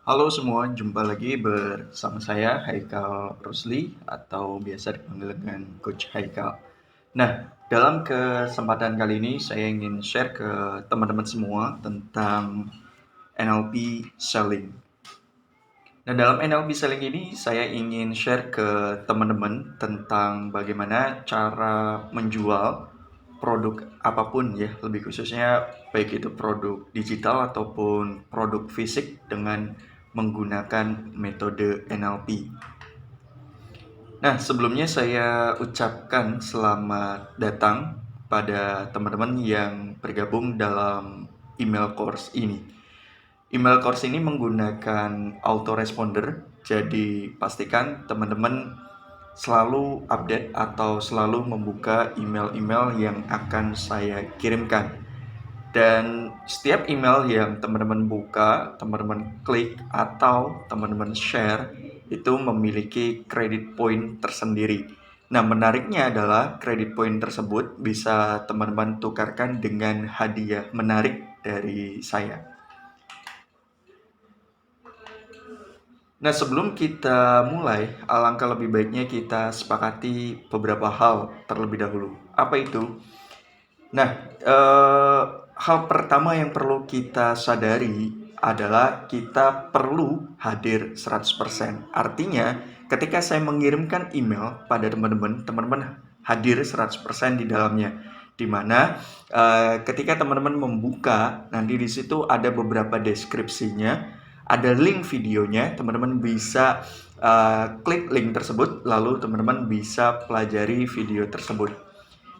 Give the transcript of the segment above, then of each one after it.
Halo semua, jumpa lagi bersama saya Haikal Rusli atau biasa dipanggil dengan Coach Haikal. Nah, dalam kesempatan kali ini saya ingin share ke teman-teman semua tentang NLP Selling. Nah, dalam NLP Selling ini saya ingin share ke teman-teman tentang bagaimana cara menjual produk apapun ya, lebih khususnya baik itu produk digital ataupun produk fisik dengan menggunakan metode NLP. Nah, sebelumnya saya ucapkan selamat datang pada teman-teman yang bergabung dalam email course ini. Email course ini menggunakan autoresponder, jadi pastikan teman-teman selalu update atau selalu membuka email-email yang akan saya kirimkan. Dan setiap email yang teman-teman buka, teman-teman klik, atau teman-teman share, itu memiliki credit point tersendiri. Nah, menariknya adalah credit point tersebut bisa teman-teman tukarkan dengan hadiah menarik dari saya. Nah, sebelum kita mulai, alangkah lebih baiknya kita sepakati beberapa hal terlebih dahulu. Apa itu? Nah, hal pertama yang perlu kita sadari adalah kita perlu hadir 100%. Artinya, ketika saya mengirimkan email pada teman-teman, teman-teman hadir 100% di dalamnya. Di mana ketika teman-teman membuka, nanti di situ ada beberapa deskripsinya, ada link videonya, teman-teman bisa klik link tersebut, lalu teman-teman bisa pelajari video tersebut.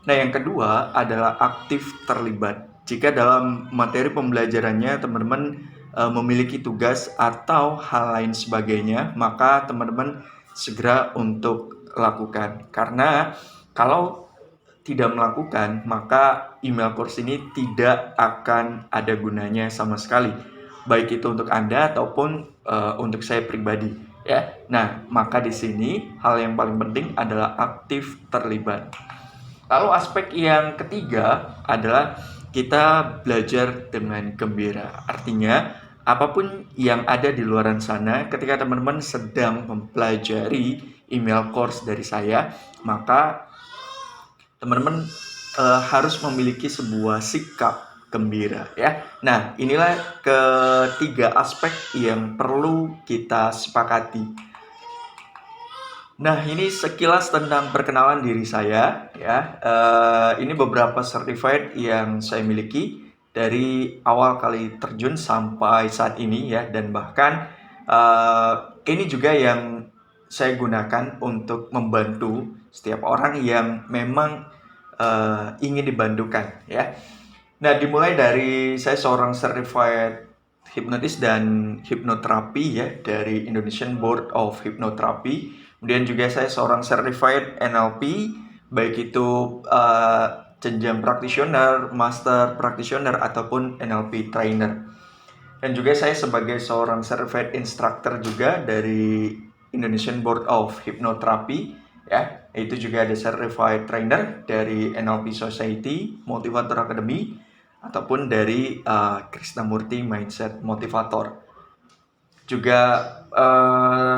Nah, yang kedua adalah aktif terlibat. Jika dalam materi pembelajarannya teman-teman memiliki tugas atau hal lain sebagainya, maka teman-teman segera untuk lakukan. Karena kalau tidak melakukan, maka email course ini tidak akan ada gunanya sama sekali. Baik itu untuk Anda ataupun untuk saya pribadi, ya. Nah, maka di sini hal yang paling penting adalah aktif terlibat. Lalu aspek yang ketiga adalah kita belajar dengan gembira. Artinya, apapun yang ada di luar sana, ketika teman-teman sedang mempelajari email course dari saya, maka teman-teman harus memiliki sebuah sikap gembira ya. Nah, inilah ketiga aspek yang perlu kita sepakati. Nah, ini sekilas tentang perkenalan diri saya ya. Ini beberapa certified yang saya miliki dari awal kali terjun sampai saat ini ya, dan bahkan ini juga yang saya gunakan untuk membantu setiap orang yang memang ingin dibantukan ya. Nah, dimulai dari saya seorang certified hipnotis dan hipnoterapi ya dari Indonesian Board of Hypnotherapy. Kemudian juga saya seorang certified NLP, baik itu jenjang practitioner, master practitioner ataupun NLP trainer. Dan juga saya sebagai seorang certified instructor juga dari Indonesian Board of Hypnotherapy ya. Itu juga ada certified trainer dari NLP Society, Motivator Academy ataupun dari Krishnamurti Mindset Motivator. Juga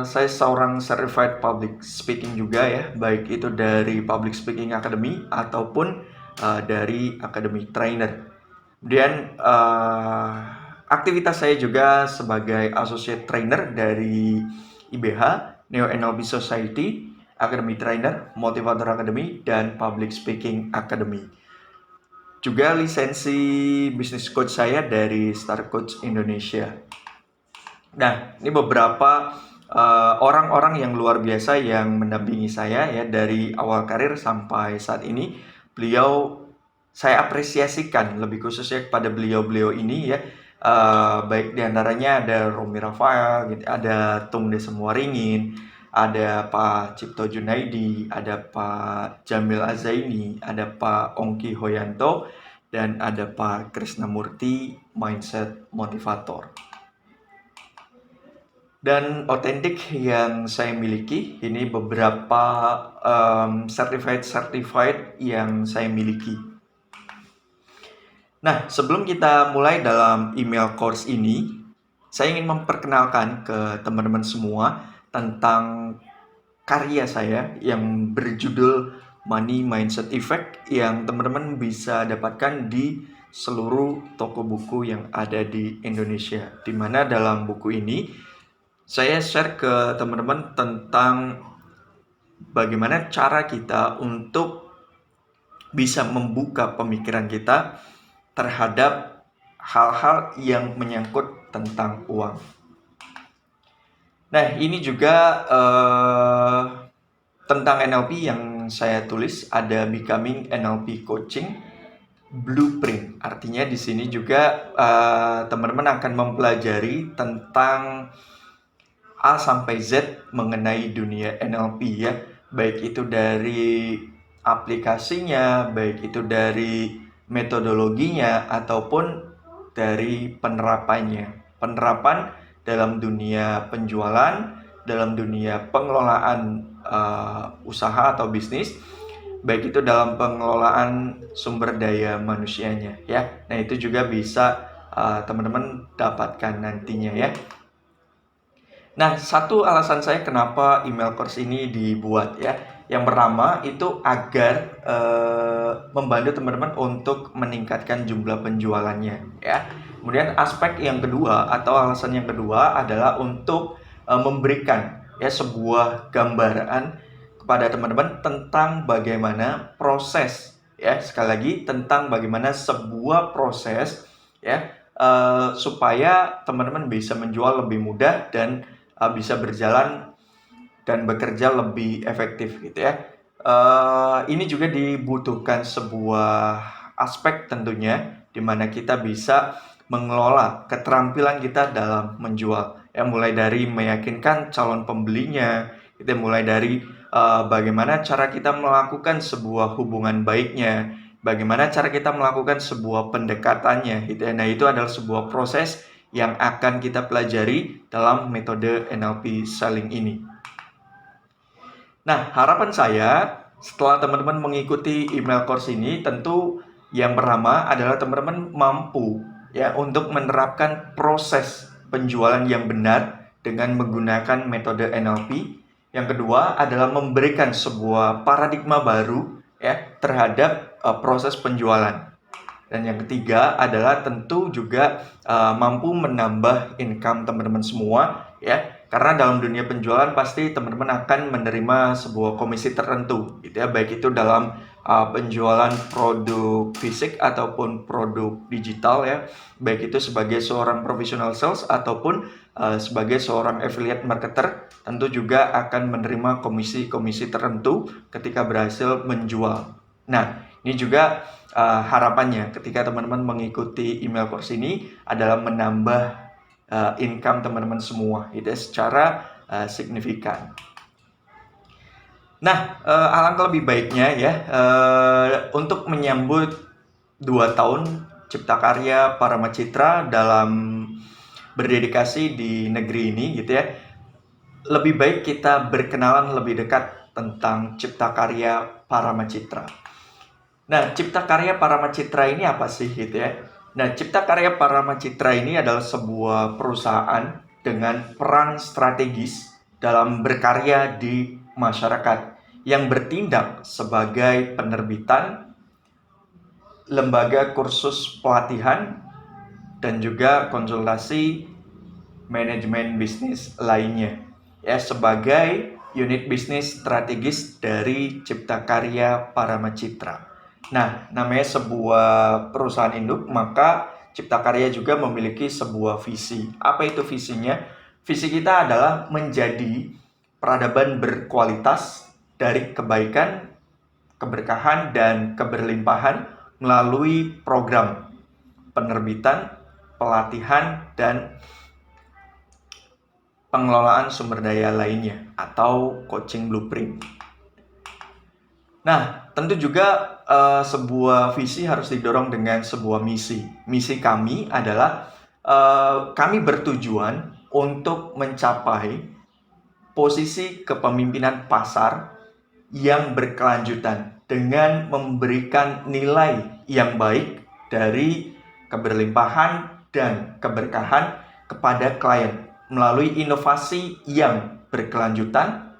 saya seorang certified public speaking juga ya, baik itu dari Public Speaking Academy ataupun dari Academy Trainer. Kemudian aktivitas saya juga sebagai associate trainer dari IBH, Neo NLP Society, Academy Trainer, Motivator Academy, dan Public Speaking Academy. Juga lisensi business coach saya dari Star Coach Indonesia. Nah, ini beberapa orang-orang yang luar biasa yang mendampingi saya ya dari awal karir sampai saat ini. Beliau saya apresiasikan lebih khususnya kepada beliau-beliau ini ya. Baik diantaranya ada Romi Rafael, gitu, ada Tung Desem Waringin, ada Pak Cipto Junaidi, ada Pak Jamil Azaini, ada Pak Ongki Hoyanto, dan ada Pak Krishnamurti Mindset Motivator. Dan otentik yang saya miliki, ini beberapa certified yang saya miliki. Nah, sebelum kita mulai dalam email course ini, saya ingin memperkenalkan ke teman-teman semua tentang karya saya yang berjudul Money Mindset Effect yang teman-teman bisa dapatkan di seluruh toko buku yang ada di Indonesia. Di mana dalam buku ini saya share ke teman-teman tentang bagaimana cara kita untuk bisa membuka pemikiran kita terhadap hal-hal yang menyangkut tentang uang. Nah, ini juga tentang NLP yang saya tulis, ada Becoming NLP Coaching Blueprint. Artinya di sini juga teman-teman akan mempelajari tentang A sampai Z mengenai dunia NLP ya. Baik itu dari aplikasinya, baik itu dari metodologinya, ataupun dari penerapannya. Penerapan dalam dunia penjualan, dalam dunia pengelolaan usaha atau bisnis, baik itu dalam pengelolaan sumber daya manusianya ya. Nah, itu juga bisa teman-teman dapatkan nantinya ya. Nah, satu alasan saya kenapa email course ini dibuat ya. Yang pertama itu agar membantu teman-teman untuk meningkatkan jumlah penjualannya ya. Kemudian aspek yang kedua atau alasan yang kedua adalah untuk memberikan ya sebuah gambaran kepada teman-teman tentang bagaimana proses ya, sekali lagi tentang bagaimana sebuah proses ya supaya teman-teman bisa menjual lebih mudah dan bisa berjalan dan bekerja lebih efektif gitu ya. Ini juga dibutuhkan sebuah aspek tentunya di mana kita bisa mengelola keterampilan kita dalam menjual. Ya, mulai dari meyakinkan calon pembelinya, kita mulai dari bagaimana cara kita melakukan sebuah hubungan baiknya, bagaimana cara kita melakukan sebuah pendekatannya gitu ya. Nah, itu adalah sebuah proses yang akan kita pelajari dalam metode NLP Selling ini. Nah, harapan saya setelah teman-teman mengikuti email course ini, tentu yang pertama adalah teman-teman mampu ya untuk menerapkan proses penjualan yang benar dengan menggunakan metode NLP. Yang kedua adalah memberikan sebuah paradigma baru ya terhadap proses penjualan. Dan yang ketiga adalah tentu juga mampu menambah income teman-teman semua ya. Karena dalam dunia penjualan pasti teman-teman akan menerima sebuah komisi tertentu gitu ya, baik itu dalam penjualan produk fisik ataupun produk digital ya. Baik itu sebagai seorang professional sales ataupun sebagai seorang affiliate marketer, tentu juga akan menerima komisi-komisi tertentu ketika berhasil menjual. Nah, ini juga harapannya ketika teman-teman mengikuti email course ini adalah menambah income teman-teman semua itu secara signifikan. Nah, alangkah lebih baiknya ya untuk menyambut 2 tahun Cipta Karya Parama Citra dalam berdedikasi di negeri ini gitu ya. Lebih baik kita berkenalan lebih dekat tentang Cipta Karya Parama Citra. Nah, Cipta Karya Parama Citra ini apa sih gitu ya? Nah, Cipta Karya Parama Citra ini adalah sebuah perusahaan dengan peran strategis dalam berkarya di masyarakat yang bertindak sebagai penerbitan, lembaga kursus pelatihan, dan juga konsultasi manajemen bisnis lainnya ya sebagai unit bisnis strategis dari Cipta Karya Parama Citra. Nah, namanya sebuah perusahaan induk, maka Cipta Karya juga memiliki sebuah visi. Apa itu visinya? Visi kita adalah menjadi peradaban berkualitas dari kebaikan, keberkahan, dan keberlimpahan melalui program penerbitan, pelatihan, dan pengelolaan sumber daya lainnya atau coaching blueprint. Nah, tentu juga sebuah visi harus didorong dengan sebuah misi. Misi kami adalah kami bertujuan untuk mencapai posisi kepemimpinan pasar yang berkelanjutan dengan memberikan nilai yang baik dari keberlimpahan dan keberkahan kepada klien melalui inovasi yang berkelanjutan,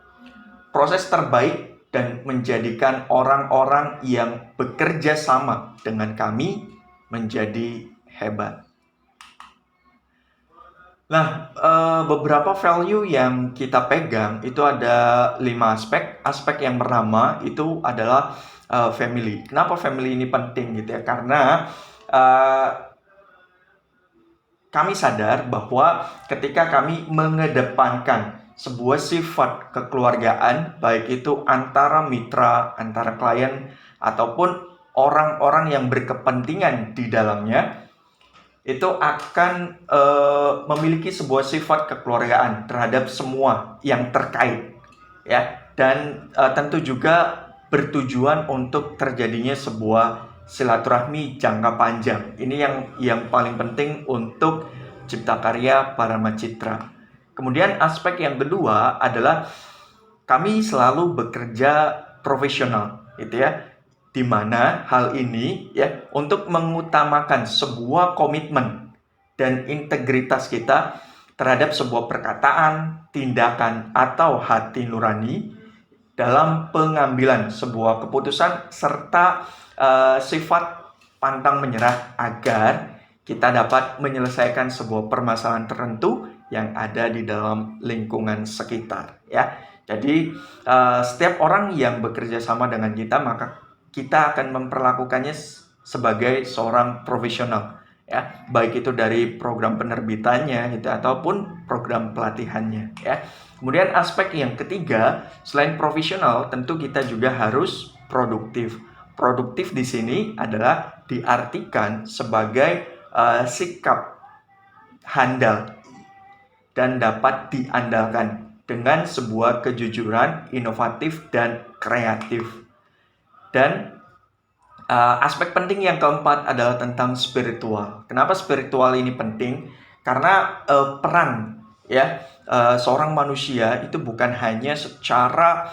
proses terbaik, dan menjadikan orang-orang yang bekerja sama dengan kami menjadi hebat. Nah, beberapa value yang kita pegang itu ada 5 aspek. Aspek yang pertama itu adalah family. Kenapa family ini penting gitu ya? Karena kami sadar bahwa ketika kami mengedepankan sebuah sifat kekeluargaan, baik itu antara mitra, antara klien, ataupun orang-orang yang berkepentingan di dalamnya, itu akan memiliki sebuah sifat kekeluargaan terhadap semua yang terkait, ya, dan tentu juga bertujuan untuk terjadinya sebuah silaturahmi jangka panjang. Ini yang paling penting untuk Cipta Karya Parama Citra. Kemudian aspek yang kedua adalah kami selalu bekerja profesional, gitu ya. Di mana hal ini ya untuk mengutamakan sebuah komitmen dan integritas kita terhadap sebuah perkataan, tindakan, atau hati nurani dalam pengambilan sebuah keputusan serta sifat pantang menyerah agar kita dapat menyelesaikan sebuah permasalahan tertentu yang ada di dalam lingkungan sekitar, ya. Jadi setiap orang yang bekerja sama dengan kita, maka kita akan memperlakukannya sebagai seorang profesional, ya, baik itu dari program penerbitannya gitu ataupun program pelatihannya, ya. Kemudian aspek yang ketiga, selain profesional, tentu kita juga harus produktif. Produktif di sini adalah diartikan sebagai sikap handal dan dapat diandalkan dengan sebuah kejujuran, inovatif, dan kreatif. Dan aspek penting yang keempat adalah tentang spiritual. Kenapa spiritual ini penting? Karena peran ya seorang manusia itu bukan hanya secara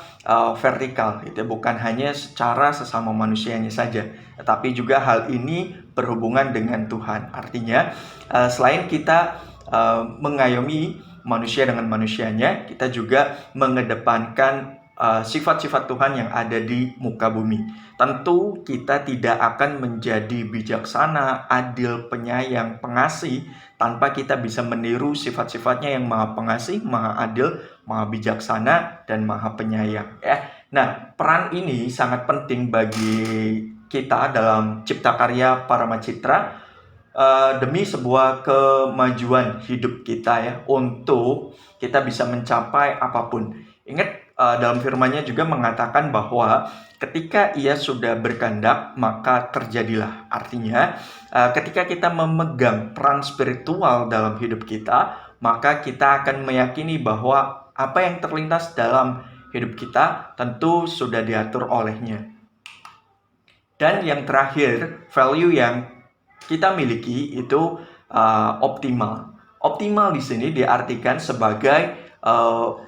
vertikal, gitu, bukan hanya secara sesama manusianya saja, tetapi juga hal ini berhubungan dengan Tuhan. Artinya selain kita mengayomi manusia dengan manusianya, kita juga mengedepankan sifat-sifat Tuhan yang ada di muka bumi. Tentu kita tidak akan menjadi bijaksana, adil, penyayang, pengasih tanpa kita bisa meniru sifat-sifatnya yang maha pengasih, maha adil, maha bijaksana, dan maha penyayang, ya. Nah, peran ini sangat penting bagi kita dalam Cipta Karya Parama Citra demi sebuah kemajuan hidup kita, ya, untuk kita bisa mencapai apapun. Ingat, dalam firman-Nya juga mengatakan bahwa ketika Ia sudah berkehendak, maka terjadilah. Artinya, ketika kita memegang peran spiritual dalam hidup kita, maka kita akan meyakini bahwa apa yang terlintas dalam hidup kita tentu sudah diatur oleh-Nya. Dan yang terakhir, value yang kita miliki itu optimal. Optimal di sini diartikan sebagai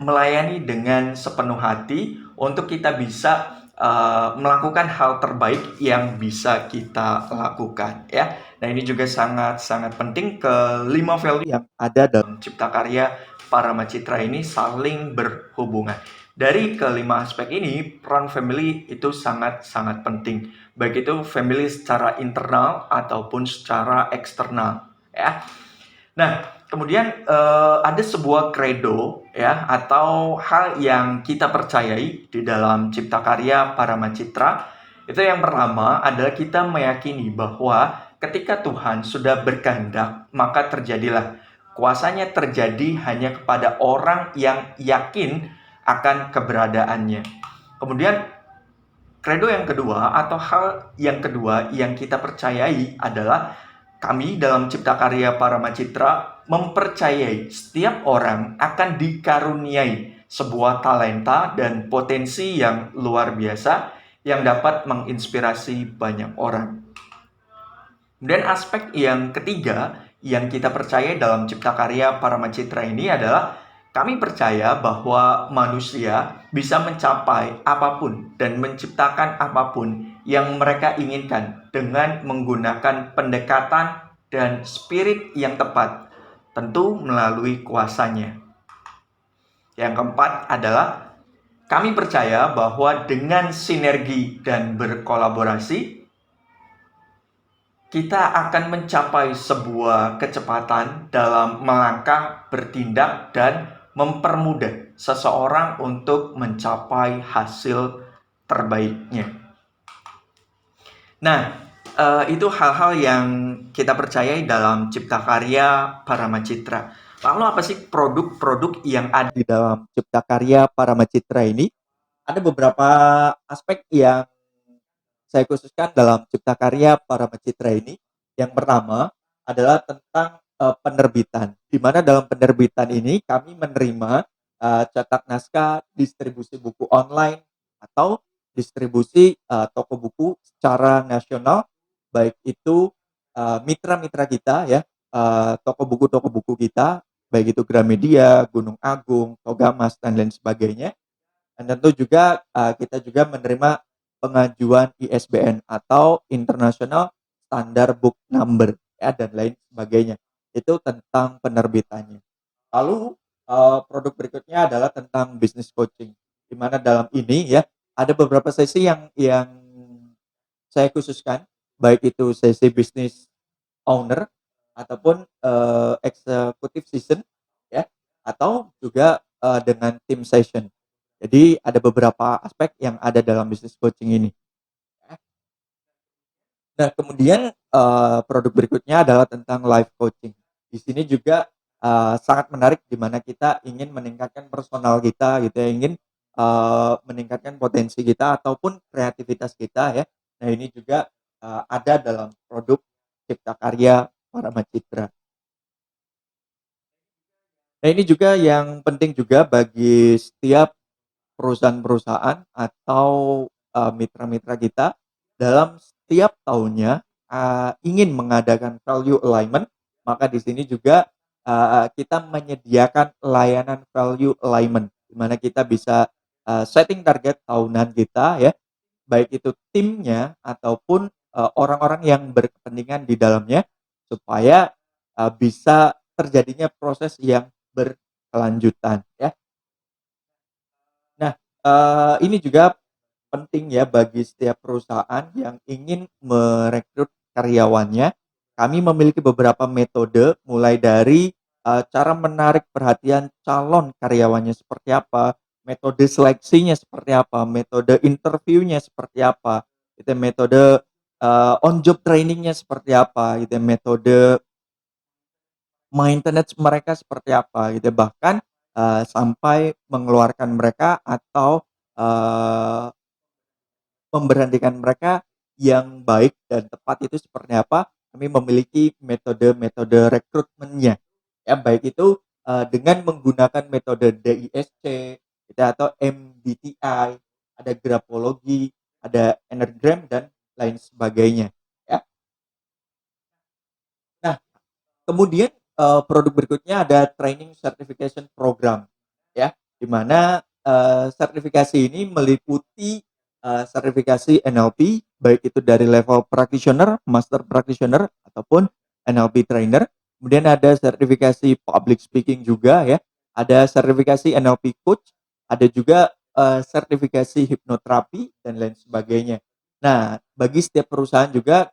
melayani dengan sepenuh hati untuk kita bisa melakukan hal terbaik yang bisa kita lakukan, ya. Nah, ini juga sangat penting. Kelima value yang ada dalam Cipta Karya Parama Citra ini saling berhubungan. Dari kelima aspek ini, peran family itu sangat penting, baik itu family secara internal ataupun secara eksternal, ya. Nah, kemudian ada sebuah credo, ya, atau hal yang kita percayai di dalam Cipta Karya Parama Citra. Itu yang pertama adalah kita meyakini bahwa ketika Tuhan sudah berkehendak, maka terjadilah. Kuasanya terjadi hanya kepada orang yang yakin akan keberadaannya. Kemudian credo yang kedua atau hal yang kedua yang kita percayai adalah kami dalam Cipta Karya Parama Citra mempercayai setiap orang akan dikaruniai sebuah talenta dan potensi yang luar biasa yang dapat menginspirasi banyak orang. Dan aspek yang ketiga yang kita percaya dalam Cipta Karya Parama Citra ini adalah kami percaya bahwa manusia bisa mencapai apapun dan menciptakan apapun yang mereka inginkan dengan menggunakan pendekatan dan spirit yang tepat Tentu melalui kuasanya. Yang keempat adalah kami percaya bahwa dengan sinergi dan berkolaborasi, kita akan mencapai sebuah kecepatan dalam melangkah, bertindak, dan mempermudah seseorang untuk mencapai hasil terbaiknya. Nah, itu hal-hal yang kita percayai dalam Cipta Karya Parama Citra. Lalu apa sih produk-produk yang ada di dalam Cipta Karya Parama Citra ini? Ada beberapa aspek yang saya khususkan dalam Cipta Karya Parama Citra ini. Yang pertama adalah tentang penerbitan. Di mana dalam penerbitan ini kami menerima cetak naskah, distribusi buku online, atau distribusi toko buku secara nasional, baik itu mitra-mitra kita ya, toko buku kita, baik itu Gramedia, Gunung Agung, Togamas, dan lain sebagainya. Dan tentu juga kita juga menerima pengajuan ISBN atau International Standard Book Number ya, dan lain sebagainya. Itu tentang penerbitannya. Lalu produk berikutnya adalah tentang business coaching, di mana dalam ini ya ada beberapa sesi yang saya khususkan, baik itu sesi business owner ataupun executive season ya, atau juga dengan team session. Jadi ada beberapa aspek yang ada dalam business coaching ini. Nah, kemudian produk berikutnya adalah tentang life coaching. Di sini juga sangat menarik di mana kita ingin meningkatkan personal kita gitu ya, ingin meningkatkan potensi kita ataupun kreativitas kita ya. Nah, ini juga ada dalam produk Cipta Karya Parama Citra. Nah, ini juga yang penting juga bagi setiap perusahaan-perusahaan atau mitra-mitra kita dalam setiap tahunnya ingin mengadakan value alignment, maka di sini juga kita menyediakan layanan value alignment, di mana kita bisa setting target tahunan kita ya, baik itu timnya ataupun orang-orang yang berkepentingan di dalamnya, supaya bisa terjadinya proses yang berkelanjutan ya. Nah, ini juga penting ya bagi setiap perusahaan yang ingin merekrut karyawannya. Kami memiliki beberapa metode, mulai dari cara menarik perhatian calon karyawannya seperti apa, metode seleksinya seperti apa, metode interviewnya seperti apa, itu metode on job trainingnya seperti apa, itu metode maintenance mereka seperti apa gitu ya. Bahkan sampai mengeluarkan mereka atau memberhentikan mereka yang baik dan tepat itu seperti apa. Kami memiliki metode-metode rekrutmennya ya, baik itu dengan menggunakan metode DISC gitu ya, atau MBTI, ada grafologi, ada enneagram, dan lain sebagainya ya. Nah, kemudian produk berikutnya ada training certification program ya, di mana sertifikasi ini meliputi sertifikasi NLP, baik itu dari level practitioner, master practitioner, ataupun NLP trainer. Kemudian ada sertifikasi public speaking juga ya, ada sertifikasi NLP coach, ada juga sertifikasi hipnoterapi, dan lain sebagainya. Nah, bagi setiap perusahaan juga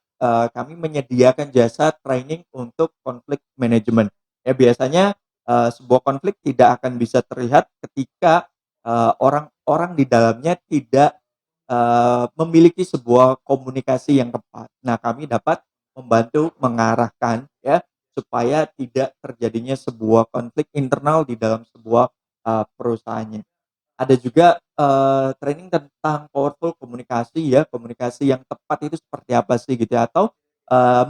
kami menyediakan jasa training untuk konflik manajemen. Ya, biasanya sebuah konflik tidak akan bisa terlihat ketika orang-orang di dalamnya tidak memiliki sebuah komunikasi yang tepat. Nah, kami dapat membantu mengarahkan ya, supaya tidak terjadinya sebuah konflik internal di dalam sebuah perusahaannya. Ada juga training tentang powerful komunikasi ya, komunikasi yang tepat itu seperti apa sih gitu ya, atau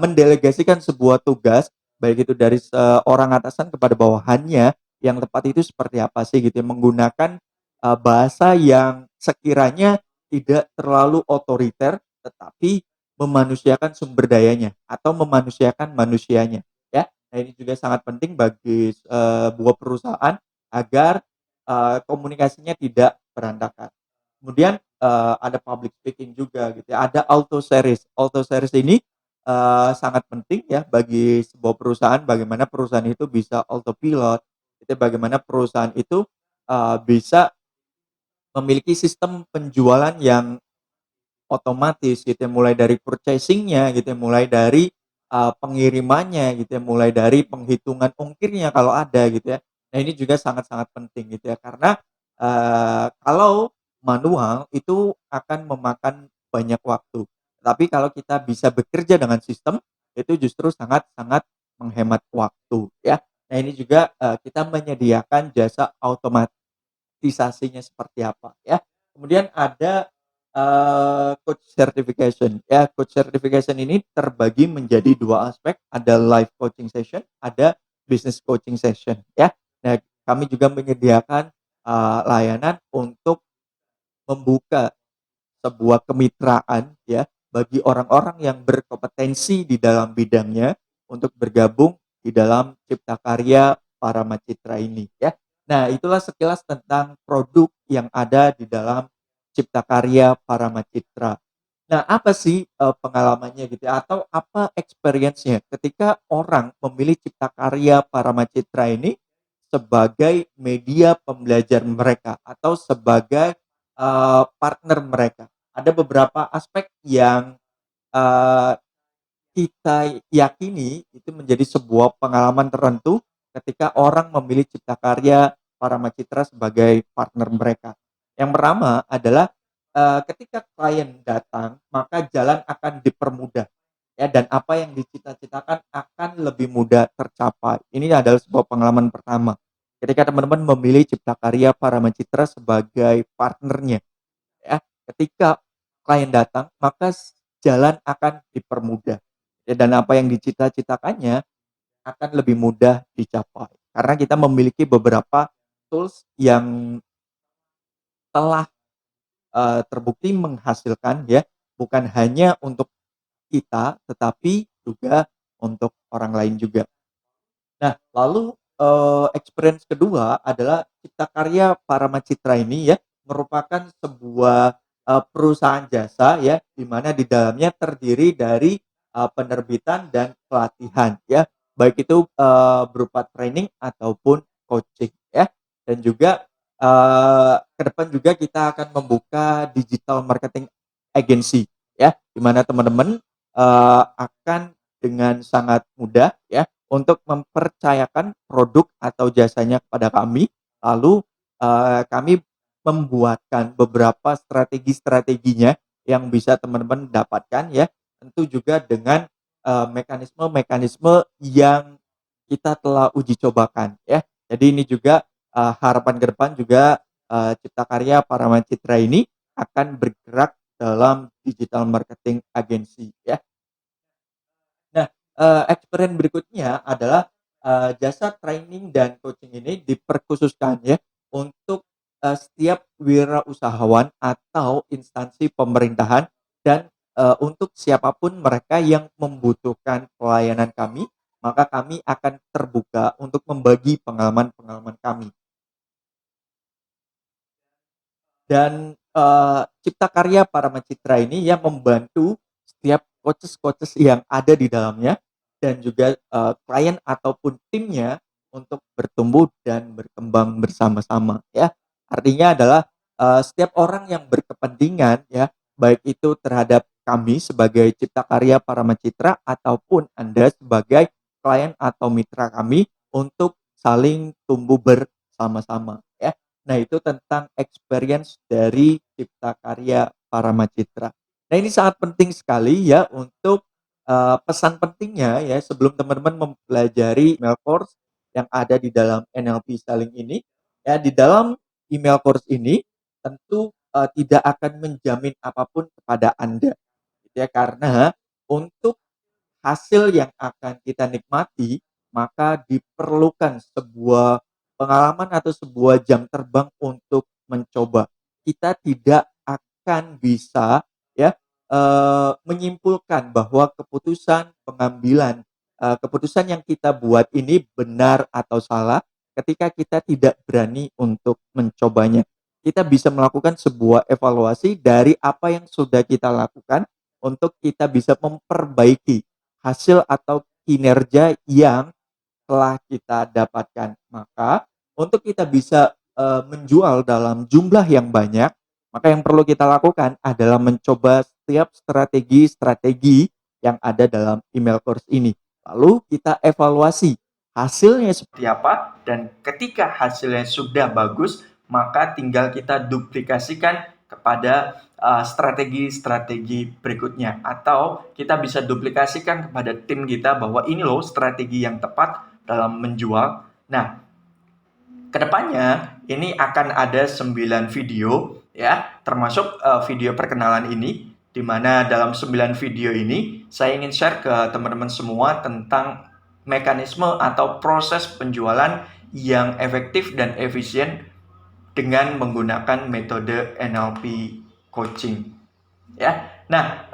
mendelegasikan sebuah tugas, baik itu dari seorang atasan kepada bawahannya, yang tepat itu seperti apa sih gitu ya, menggunakan bahasa yang sekiranya tidak terlalu otoriter, tetapi memanusiakan sumber dayanya atau memanusiakan manusianya ya. Nah, ini juga sangat penting bagi sebuah perusahaan agar komunikasinya tidak berantakan. Kemudian ada public speaking juga gitu ya, ada auto series. Auto series ini sangat penting ya bagi sebuah perusahaan, bagaimana perusahaan itu bisa autopilot, itu bagaimana perusahaan itu, bisa memiliki sistem penjualan yang otomatis gitu ya, mulai dari purchasing-nya gitu ya, mulai dari, pengirimannya gitu ya, mulai dari penghitungan ongkirnya kalau ada gitu ya. Nah ini juga sangat-sangat penting gitu ya, karena, kalau manual itu akan memakan banyak waktu. Tapi kalau kita bisa bekerja dengan sistem, itu justru sangat-sangat menghemat waktu ya. Nah ini juga, kita menyediakan jasa otomatisasinya seperti apa ya. Kemudian ada coach certification. Ya, coach certification ini terbagi menjadi 2 aspek, ada live coaching session, ada business coaching session, ya. Nah, kami juga menyediakan, layanan untuk membuka sebuah kemitraan ya, bagi orang-orang yang berkompetensi di dalam bidangnya untuk bergabung di dalam Cipta Karya Parama Citra ini ya. Nah, itulah sekilas tentang produk yang ada di dalam Cipta Karya Parama Citra. Nah, apa sih, pengalamannya gitu ya, atau apa experience-nya ketika orang memilih Cipta Karya Parama Citra ini sebagai media pembelajar mereka atau sebagai, partner mereka. Ada beberapa aspek yang, eee, kita yakini itu menjadi sebuah pengalaman tertentu ketika orang memilih Cipta Karya Parama Citra sebagai partner mereka. Yang pertama adalah, ketika klien datang, maka jalan akan dipermudah, ya, dan apa yang dicita-citakan akan lebih mudah tercapai. Ini adalah sebuah pengalaman pertama, ketika teman-teman memilih Cipta Karya Parama Citra sebagai partnernya. Ya, ketika klien datang, maka jalan akan dipermudah, ya, dan apa yang dicita-citakannya akan lebih mudah dicapai. Karena kita memiliki beberapa tools yang telah, terbukti menghasilkan ya, bukan hanya untuk kita, tetapi juga untuk orang lain juga. Nah, lalu, experience kedua adalah Cipta Karya Parama Citra ini ya, merupakan sebuah, perusahaan jasa ya, di mana di dalamnya terdiri dari, penerbitan dan pelatihan ya, baik itu, berupa training ataupun coaching ya. Dan juga, ke depan juga kita akan membuka digital marketing agency ya, di mana teman-teman, akan dengan sangat mudah ya untuk mempercayakan produk atau jasanya kepada kami, lalu, kami membuatkan beberapa strategi-strateginya yang bisa teman-teman dapatkan ya, tentu juga dengan, mekanisme-mekanisme yang kita telah uji cobakan ya. Jadi ini juga, harapan ke depan juga, Cipta Karya Parama Citra ini akan bergerak dalam digital marketing agency ya. Nah, experience berikutnya adalah, jasa training dan coaching ini diperkhususkan ya untuk, setiap wirausahawan atau instansi pemerintahan dan, untuk siapapun mereka yang membutuhkan pelayanan kami, maka kami akan terbuka untuk membagi pengalaman-pengalaman kami. Dan, Cipta Karya Parama Citra ini yang membantu setiap coaches-coaches yang ada di dalamnya dan juga, klien ataupun timnya untuk bertumbuh dan berkembang bersama-sama ya. Artinya adalah, setiap orang yang berkepentingan ya, baik itu terhadap kami sebagai Cipta Karya Parama Citra ataupun Anda sebagai klien atau mitra kami untuk saling tumbuh bersama-sama ya. Nah, itu tentang experience dari Cipta Karya Parama Citra. Nah, ini sangat penting sekali ya untuk, pesan pentingnya ya sebelum teman-teman mempelajari email course yang ada di dalam NLP Selling ini, ya di dalam email course ini tentu, tidak akan menjamin apapun kepada Anda, gitu ya. Karena untuk hasil yang akan kita nikmati, maka diperlukan sebuah pengalaman atau sebuah jam terbang untuk mencoba. Kita tidak akan bisa ya, menyimpulkan bahwa keputusan yang kita buat ini benar atau salah ketika kita tidak berani untuk mencobanya. Kita bisa melakukan sebuah evaluasi dari apa yang sudah kita lakukan untuk kita bisa memperbaiki hasil atau kinerja yang telah kita dapatkan. Maka untuk kita bisa menjual dalam jumlah yang banyak, maka yang perlu kita lakukan adalah mencoba setiap strategi-strategi yang ada dalam email course ini. Lalu kita evaluasi hasilnya seperti apa, dan ketika hasilnya sudah bagus, maka tinggal kita duplikasikan kepada strategi-strategi berikutnya, atau kita bisa duplikasikan kepada tim kita bahwa ini loh strategi yang tepat dalam menjual. Nah, kedepannya ini akan ada 9 video ya, termasuk video perkenalan ini, di mana dalam 9 video ini saya ingin share ke teman-teman semua tentang mekanisme atau proses penjualan yang efektif dan efisien dengan menggunakan metode NLP coaching. Ya, nah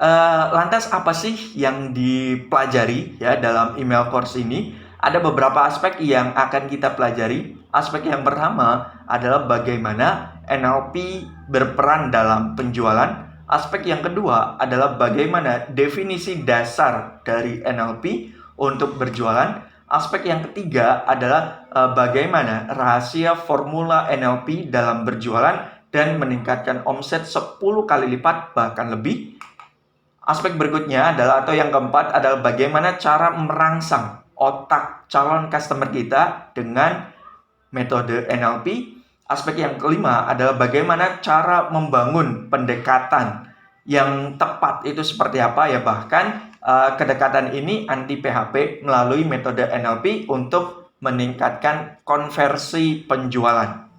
lantas apa sih yang dipelajari ya dalam email course ini? Ada beberapa aspek yang akan kita pelajari. Aspek yang pertama adalah bagaimana NLP berperan dalam penjualan. Aspek yang kedua adalah bagaimana definisi dasar dari NLP untuk berjualan. Aspek yang ketiga adalah bagaimana rahasia formula NLP dalam berjualan dan meningkatkan omset 10 kali lipat bahkan lebih. Aspek berikutnya adalah, atau yang keempat adalah bagaimana cara merangsang otak calon customer kita dengan metode NLP. Aspek yang kelima adalah bagaimana cara membangun pendekatan yang tepat itu seperti apa ya, bahkan kedekatan ini anti PHP melalui metode NLP untuk meningkatkan konversi penjualan.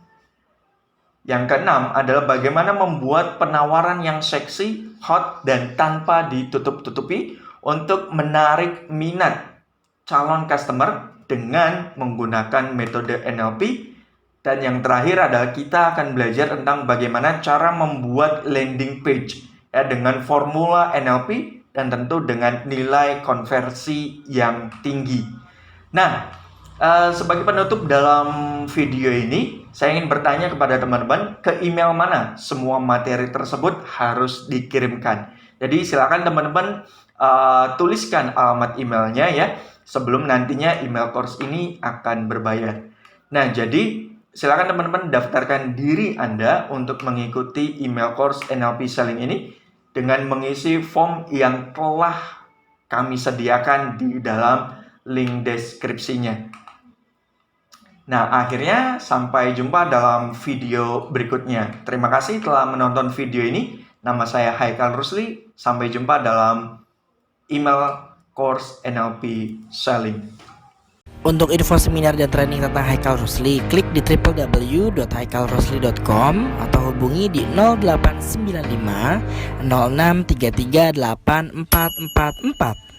Yang keenam adalah bagaimana membuat penawaran yang seksi, hot, dan tanpa ditutup-tutupi untuk menarik minat calon customer dengan menggunakan metode NLP. Dan yang terakhir adalah kita akan belajar tentang bagaimana cara membuat landing page ya, dengan formula NLP dan tentu dengan nilai konversi yang tinggi. Nah, sebagai penutup dalam video ini, saya ingin bertanya kepada teman-teman, ke email mana semua materi tersebut harus dikirimkan. Jadi silakan teman-teman tuliskan alamat emailnya ya, sebelum nantinya email course ini akan berbayar. Nah, jadi silakan teman-teman daftarkan diri Anda untuk mengikuti email course NLP Selling ini dengan mengisi form yang telah kami sediakan di dalam link deskripsinya. Nah, akhirnya sampai jumpa dalam video berikutnya. Terima kasih telah menonton video ini. Nama saya Haikal Rusli. Sampai jumpa dalam email course NLP Selling. Untuk info seminar dan training tentang Haikal Rusli, klik di www.haikalrusli.com atau hubungi di 0895 0633 8444.